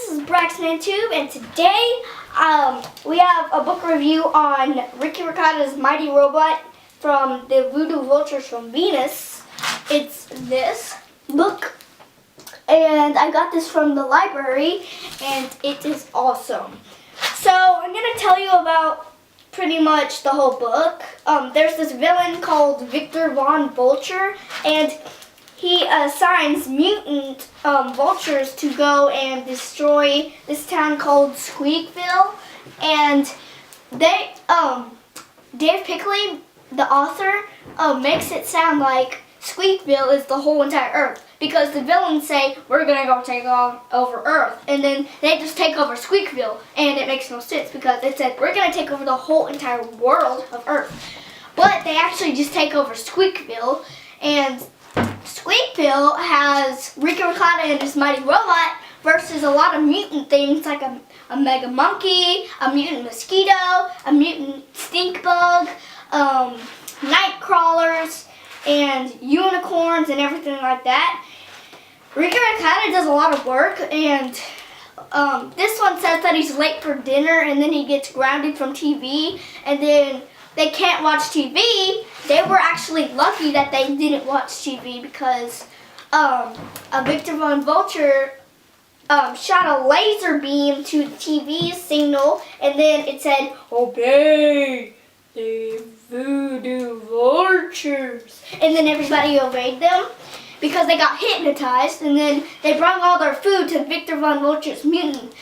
this is Braxton Tube, and today we have a book review on Ricotta's Mighty Robot from the VOODOO Vultures from Venus. It's this book, and I got this from the library, and it is awesome. So I'm going to tell you about pretty much the whole book. There's this villain called Victor Von Vulture, and he assigns mutant vultures to go and destroy this town called Squeakville. And they, Dave Pickley, the author, makes it sound like Squeakville is the whole entire Earth, because the villains say, we're going to go take over Earth, and then they just take over Squeakville, and it makes no sense because it said, we're going to take over the whole entire world of Earth. But they actually just take over Squeakville, and Squeakville has Ricotta and his mighty robot versus a lot of mutant things like a mega monkey, a mutant mosquito, a mutant stink bug, night crawlers, and unicorns and everything like that. Ricotta does a lot of work, and this one says that he's late for dinner and then he gets grounded from TV, and then they can't watch TV. They were actually lucky that they didn't watch TV because a Victor Von Vulture shot a laser beam to the TV signal, and then it said, obey the VOODOO Vultures. And then everybody obeyed them because they got hypnotized, and then they brought all their food to Victor Von Vulture's mutant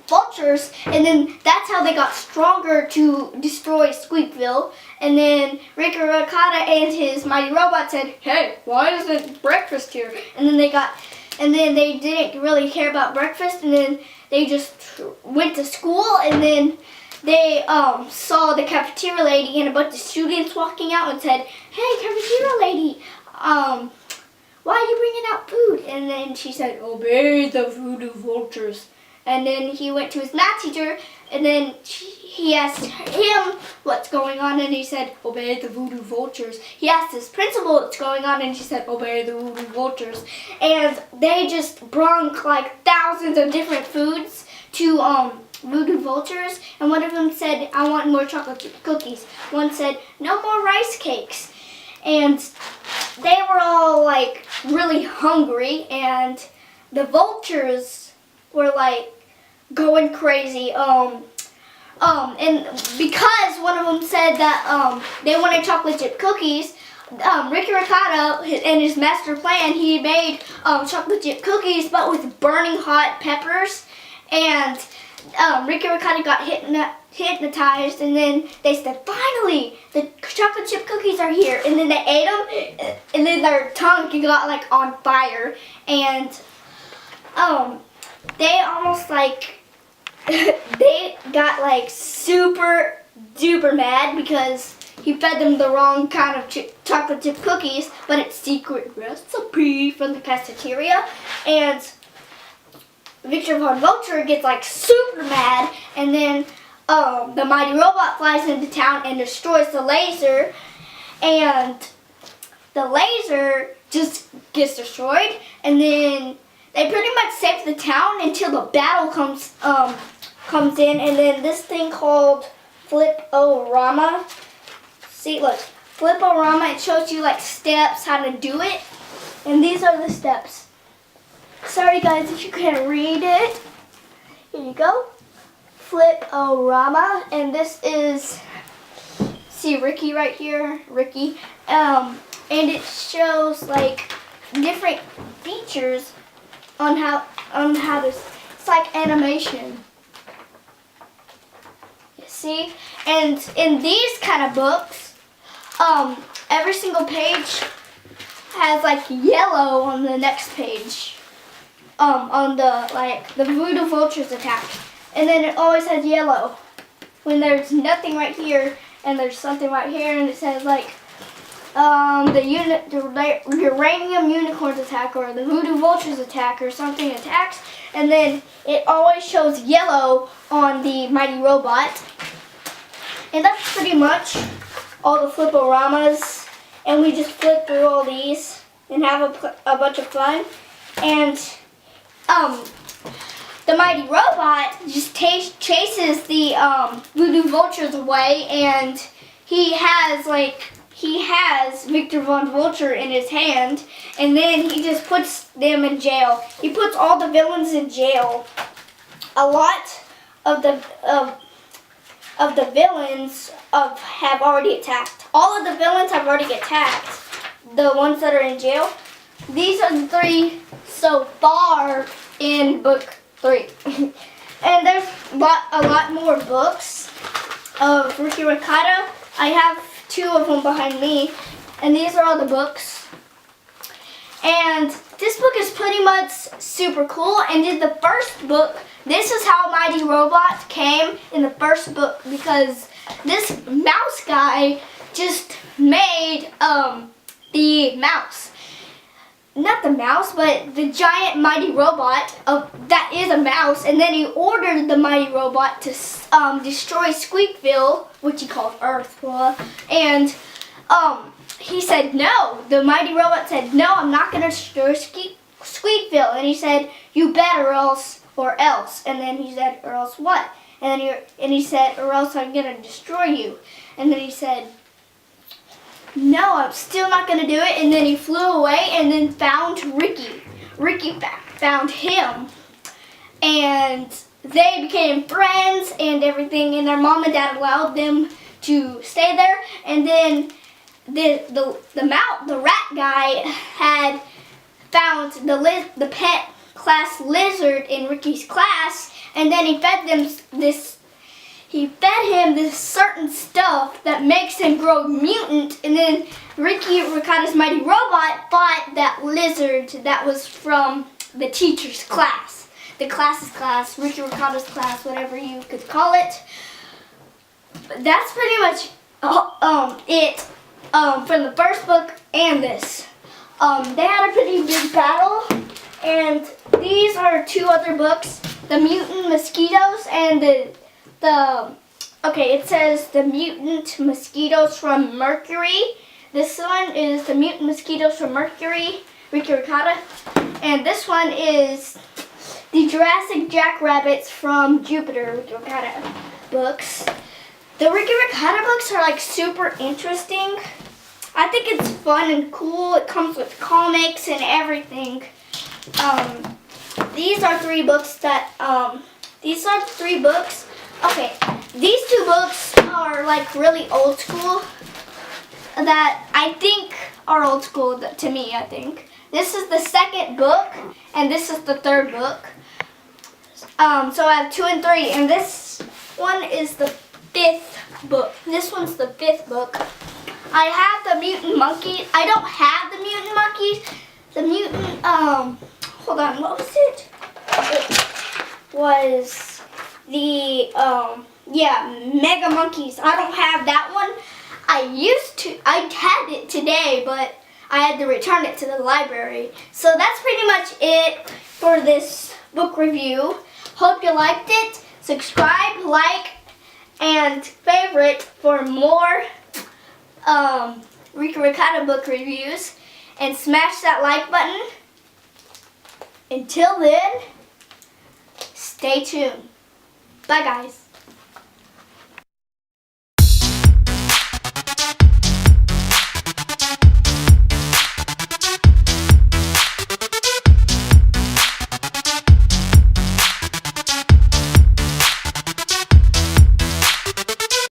vultures, and then that's how they got stronger to destroy Squeakville. And then Ricotta and his mighty robot said, hey, why isn't breakfast here? And then they didn't really care about breakfast, and then they just went to school, and then they saw the cafeteria lady and a bunch of students walking out and said, hey, cafeteria lady, why are you bringing out food? And then she said, obey the VOODOO Vultures. And then he went to his math teacher, and then he asked him what's going on, and he said, obey the VOODOO Vultures. He asked his principal what's going on, and she said, obey the VOODOO Vultures. And they just brung like thousands of different foods to VOODOO Vultures, and one of them said, I want more chocolate chip cookies. One said, no more rice cakes. And they were all like really hungry, and the vultures were like going crazy. And because one of them said that they wanted chocolate chip cookies, Ricotta and his master plan, he made chocolate chip cookies but with burning hot peppers, and Ricotta got hypnotized, and then they said, finally, the chocolate chip cookies are here, and then they ate them, and then their tongue got like on fire, and they almost like, they got like super duper mad because he fed them the wrong kind of chocolate chip cookies, but it's secret recipe from the cafeteria, and Victor Von Vulture gets like super mad, and then the mighty robot flies into town and destroys the laser, and the laser just gets destroyed, and then they pretty much save the town until the battle comes in, and then this thing called Flip-O-Rama. See, look, Flip-O-Rama, it shows you like steps how to do it, and these are the steps. Sorry guys if you can't read it. Here you go. Flip-O-Rama, and this is, see Ricky right here, Ricky, and it shows like different features on how to, it's like animation. You see? And in these kind of books, every single page has like yellow on the next page. On the VOODOO Vultures attack. And then it always has yellow when there's nothing right here and there's something right here, and it says like the uranium unicorns attack or the VOODOO Vultures attack or something attacks, and then it always shows yellow on the mighty robot. And that's pretty much all the Flip-O-Ramas, and we just flip through all these and have a bunch of fun. And the mighty robot just chases the voodoo vultures away, and he has Victor Von Vulture in his hand, and then he just puts them in jail. He puts all the villains in jail. A lot of the villains have already attacked. All of the villains have already attacked. The ones that are in jail. These are the 3 so far in book 3. And there's a lot more books of Ricky Ricotta. I have 2 of them behind me, and these are all the books. And this book is pretty much super cool. And in the first book, this is how Mighty Robot came in the first book, because this mouse guy just made the mouse. Not the mouse, but the giant mighty robot that is a mouse, and then he ordered the mighty robot to destroy Squeakville, which he called Earth, and he said no. The mighty robot said, no, I'm not going to destroy Squeakville, and he said, you bet, or else, and then he said, or else what? And he said, or else I'm going to destroy you, and then he said, no, I'm still not going to do it. And then he flew away and then found Ricky. Ricky found him. And they became friends and everything. And their mom and dad allowed them to stay there. And then the rat guy had found the pet class lizard in Ricky's class. And then he fed him this certain stuff that makes him grow mutant, and then Ricky Ricotta's mighty robot fought that lizard that was from the teacher's class. The class's class, Ricky Ricotta's class, whatever you could call it. That's pretty much it from the first book and this. They had a pretty big battle, and these are 2 other books, The Mutant Mosquitoes and okay, it says The Mutant Mosquitoes from Mercury. This one is The Mutant Mosquitoes from Mercury, Ricky Ricotta. And this one is The Jurassic Jackrabbits from Jupiter, Ricky Ricotta books. The Ricky Ricotta books are like super interesting. I think it's fun and cool. It comes with comics and everything. These are 3 books that, okay, these 2 books are like really old school that I think are old school to me, I think. This is the 2nd book and this is the 3rd book. So I have 2 and 3, and this one is the 5th book. This one's the 5th book. I have the mutant monkeys. I don't have the mutant monkeys. The mutant, hold on, what was it? It was the, Mega Monkeys. I don't have that one. I had it today, but I had to return it to the library. So that's pretty much it for this book review. Hope you liked it. Subscribe, like, and favorite for more Ricky Ricotta book reviews. And smash that like button. Until then, stay tuned. Bye, guys.